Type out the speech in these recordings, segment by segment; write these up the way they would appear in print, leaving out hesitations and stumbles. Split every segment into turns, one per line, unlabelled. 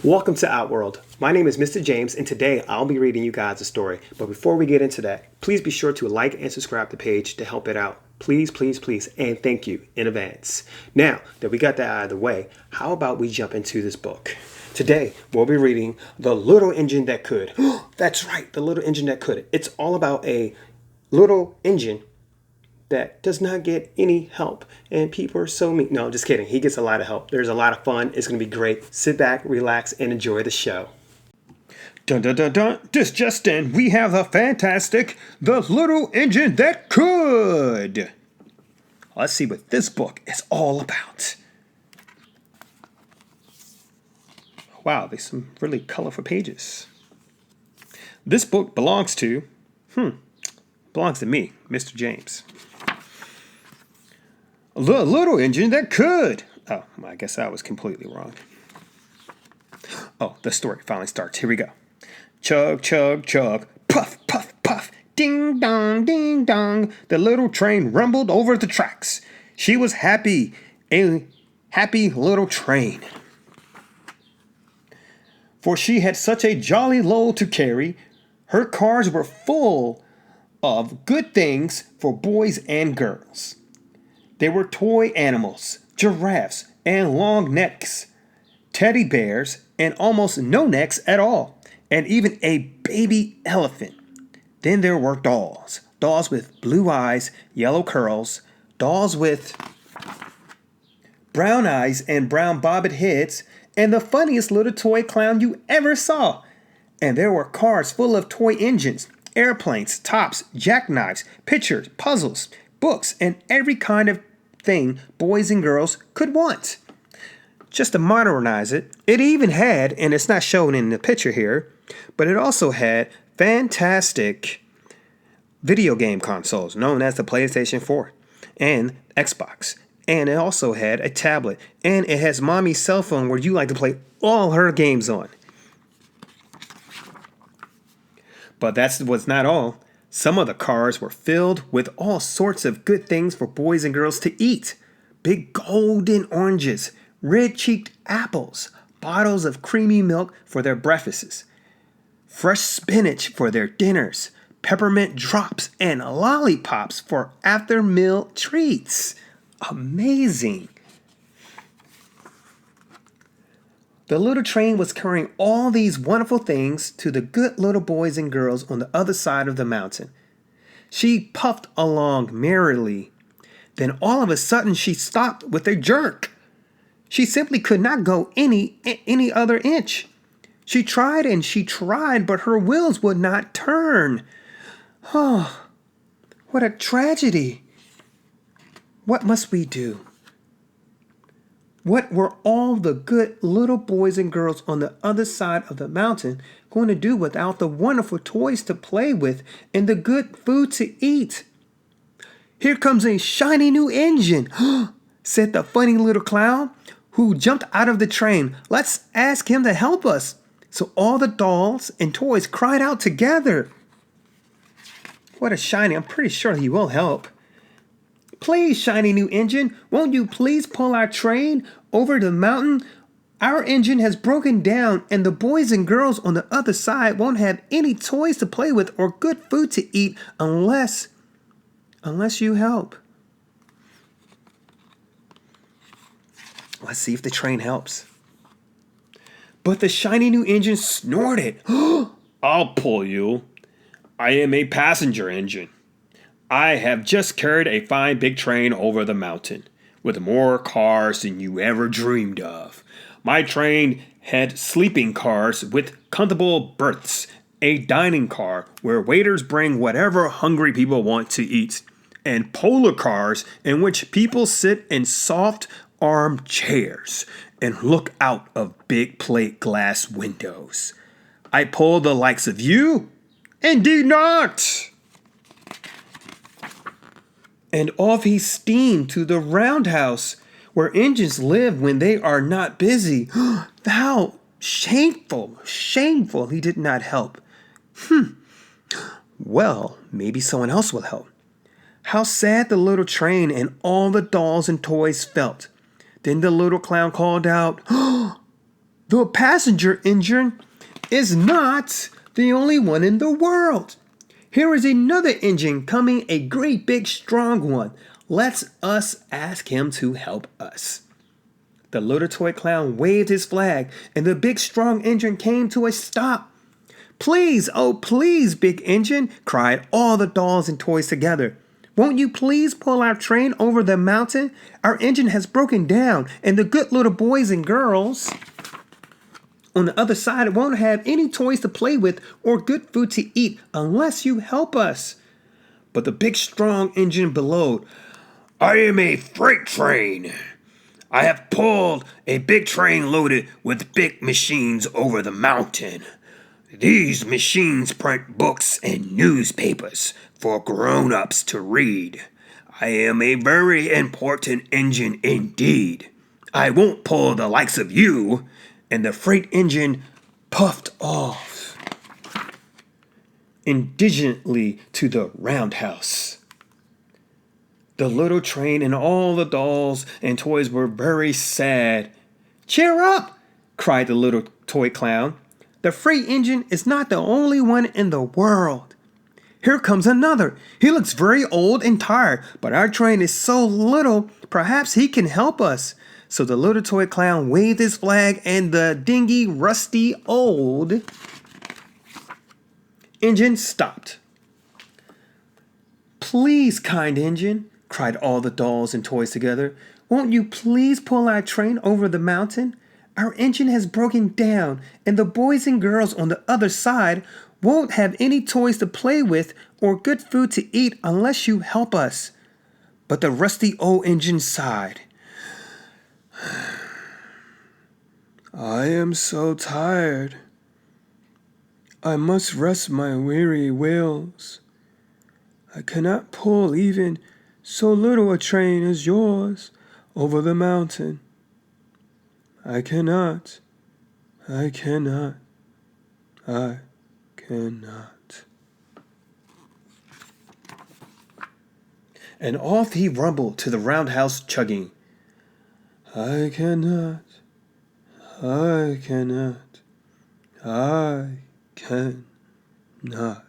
Welcome to Outworld. My name is Mr. James, and today I'll be reading you guys a story. But before we get into that, please be sure to like and subscribe to the page to help it out. Please, please, please, and thank you in advance. Now that we got that out of the way, how about we jump into this book? Today, we'll be reading The Little Engine That Could. That's right, The Little Engine That Could. It's all about a little engine that does not get any help, and people are so mean. No, just kidding. He gets a lot of help. There's a lot of fun. It's going to be great. Sit back, relax, and enjoy the show.
Dun dun dun dun. This just in, we have the fantastic The Little Engine That Could. Let's see what this book is all about. Wow, there's some really colorful pages. This book belongs to me, Mr. James. The Little Engine That Could. Oh, I guess I was completely wrong. Oh, the story finally starts. Here we go. Chug, chug, chug. Puff, puff, puff. Ding dong, ding dong. The little train rumbled over the tracks. She was happy, a happy little train. For she had such a jolly load to carry. Her cars were full of good things for boys and girls. There were toy animals, giraffes, and long necks, teddy bears, and almost no necks at all, and even a baby elephant. Then there were dolls, dolls with blue eyes, yellow curls, dolls with brown eyes and brown bobbed heads, and the funniest little toy clown you ever saw. And there were cars full of toy engines, airplanes, tops, jackknives, pictures, puzzles, books, and every kind of thing boys and girls could want. Just to modernize it, it even had, and it's not shown in the picture here, but it also had fantastic video game consoles known as the PlayStation 4 and Xbox. And it also had a tablet, and it has mommy's cell phone where you like to play all her games on. But that was not all. Some of the cars were filled with all sorts of good things for boys and girls to eat. Big golden oranges, red-cheeked apples, bottles of creamy milk for their breakfasts, fresh spinach for their dinners, peppermint drops, and lollipops for after-meal treats. Amazing. The little train was carrying all these wonderful things to the good little boys and girls on the other side of the mountain. She puffed along merrily. Then all of a sudden she stopped with a jerk. She simply could not go any other inch. She tried and she tried, but her wheels would not turn. Oh, what a tragedy. What must we do? What were all the good little boys and girls on the other side of the mountain going to do without the wonderful toys to play with and the good food to eat? Here comes a shiny new engine, said the funny little clown who jumped out of the train. Let's ask him to help us. So all the dolls and toys cried out together. What a shiny, I'm pretty sure he will help. Please, shiny new engine, won't you please pull our train over the mountain? Our engine has broken down, and the boys and girls on the other side won't have any toys to play with or good food to eat unless you help. Let's see if the train helps. But the shiny new engine snorted.
I'll pull you. I am a passenger engine. I have just carried a fine big train over the mountain, with more cars than you ever dreamed of. My train had sleeping cars with comfortable berths, a dining car where waiters bring whatever hungry people want to eat, and polar cars in which people sit in soft armchairs and look out of big plate glass windows. I pull the likes of you? Indeed not!
And off he steamed to the roundhouse where engines live when they are not busy. Thou shameful, shameful, he did not help. Well, maybe someone else will help. How sad the little train and all the dolls and toys felt. Then the little clown called out, The passenger engine is not the only one in the world. Here is another engine coming, a great big strong one. Let's us ask him to help us. The little toy clown waved his flag, and the big strong engine came to a stop. Please, oh please, big engine, cried all the dolls and toys together. Won't you please pull our train over the mountain? Our engine has broken down, and the good little boys and girls on the other side won't have any toys to play with or good food to eat unless you help us. But the big strong engine bellowed,
I am a freight train. I have pulled a big train loaded with big machines over the mountain. These machines print books and newspapers for grown-ups to read. I am a very important engine indeed. I won't pull the likes of you. And the freight engine puffed off indignantly to the roundhouse. The little train and all the dolls and toys were very sad. Cheer up, cried the little toy clown. The freight engine is not the only one in the world. Here comes another. He looks very old and tired, but our train is so little, perhaps he can help us. So the little toy clown waved his flag, and the dingy, rusty, old engine stopped. Please, kind engine, cried all the dolls and toys together. Won't you please pull our train over the mountain? Our engine has broken down, and the boys and girls on the other side won't have any toys to play with or good food to eat unless you help us. But the rusty old engine sighed. I am so tired. I must rest my weary wheels. I cannot pull even so little a train as yours over the mountain. I cannot. I cannot. I cannot. And off he rumbled to the roundhouse chugging. I cannot. I cannot. I cannot.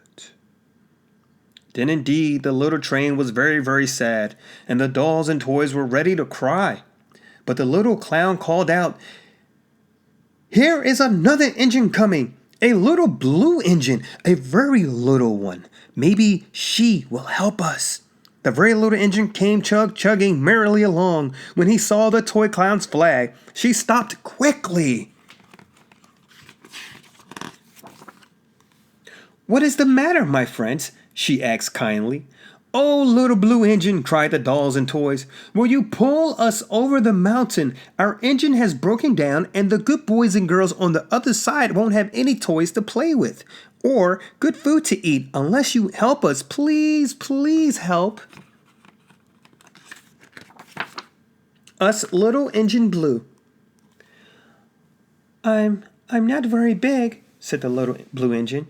Then indeed the little train was very, very sad, and the dolls and toys were ready to cry. But the little clown called out, Here is another engine coming, a little blue engine, a very little one. Maybe she will help us. The very little engine came chugging merrily along. When he saw the toy clown's flag, she stopped quickly. What is the matter, my friends? She asked kindly. Oh, little blue engine, cried the dolls and toys. Will you pull us over the mountain? Our engine has broken down, and the good boys and girls on the other side won't have any toys to play with or good food to eat unless you help us. Please, please help us, little engine blue. I'm not very big, said the little blue engine.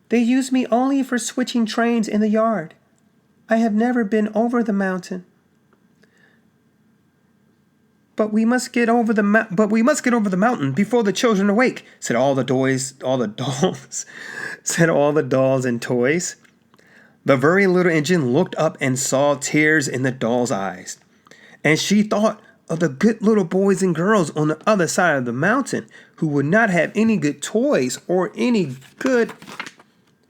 They use me only for switching trains in the yard. I have never been over the mountain. But we must get over the mountain before the children awake, said all the dolls, said all the dolls and toys. The very little engine looked up and saw tears in the doll's eyes, and she thought of the good little boys and girls on the other side of the mountain who would not have any good toys or any good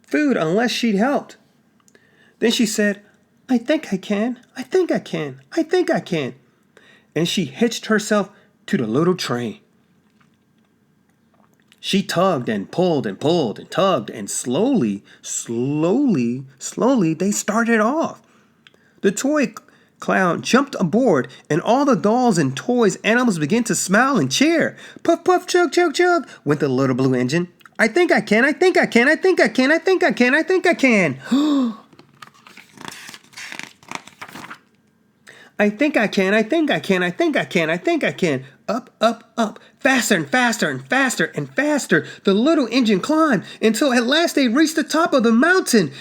food unless she'd helped. Then she said, I think I can. I think I can. I think I can. And she hitched herself to the little train. She tugged and pulled and pulled and tugged, and slowly they started off. The toy clown jumped aboard, and all the dolls and toys animals began to smile and cheer. Puff, puff, chug, chug, chug, went the little blue engine. I think I can, I think I can, I think I can, I think I can, I think I can. I think I can, I think I can, I think I can, I think I can. Up, up, up, faster and faster and faster and faster. The little engine climbed until at last they reached the top of the mountain.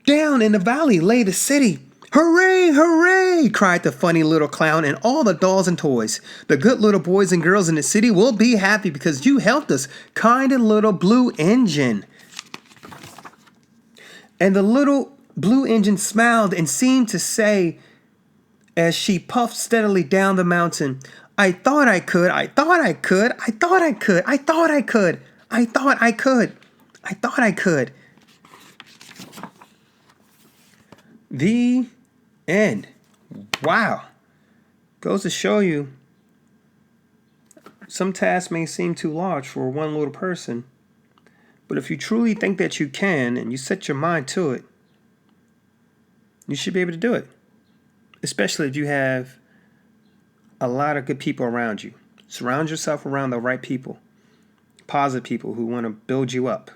Down in the valley lay the city.
Hooray, hooray, cried the funny little clown and all the dolls and toys. The good little boys and girls in the city will be happy because you helped us, kind little blue engine. And the little blue engine smiled and seemed to say, as she puffed steadily down the mountain, I thought I could, I thought I could, I thought I could, I thought I could, I thought I could, I thought I could. The end. Wow. Goes to show you, some tasks may seem too large for one little person, but if you truly think that you can and you set your mind to it, you should be able to do it. Especially if you have a lot of good people around you. Surround yourself around the right people, positive people who want to build you up.